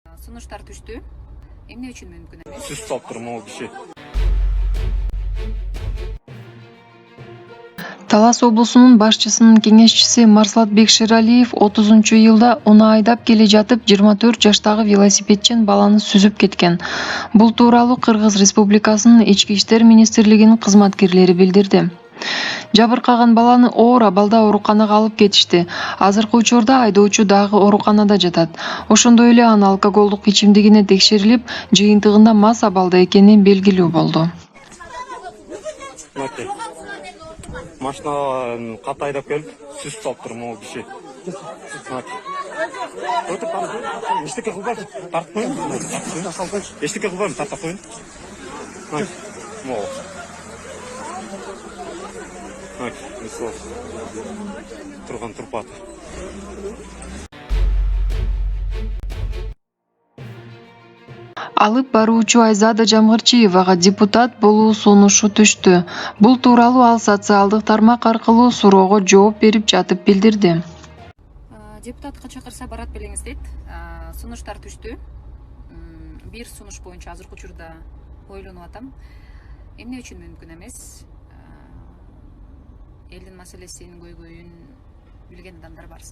Сунуштар түштү. Эмне үчүн мүмкүн эмес? Сүз салып турмун могу киши. Талас облусунун башчысынын кеңешчиси Марслат Бекширалиев 30-июлда уну айдап келе жатып 24 жаштагы велосипедчен баланы сүзүп кеткен. Бул тууралуу Кыргыз Республикасынын Ички иштер министрлигинин кызматкерлери билдирди. Жабыркаган баланы оор абалда ооруканага алып кетишти. Азыркы учурда айдоочу дагы ооруканада жатат. Ошондой эле анын алкоголдук ичимдигине текшерилип, жыйынтыгында мас абалда экени белгилүү болду. Машина кат айдап келип, сүз салып турмун могу киши. Эчтеке кылбайм, тартып коюн. Эчтеке кылбайм, тартып коюн. Могу. Турган турпат. Алып баруучу Айзада Жамгырчиевага депутат болуу сунушу түштү. Бул тууралуу ал социалдык тармак аркылуу суроого жооп берип жатып билдирди. Депутатка чакырса барат белеңиз дейт. Сунуштар түштү. Бир сунуш боюнча азыркы учурда ойлонуп атам. Эмне үчүн мүмкүн эмес? Элдин маселесин көйгөйүн билген адамдар бар.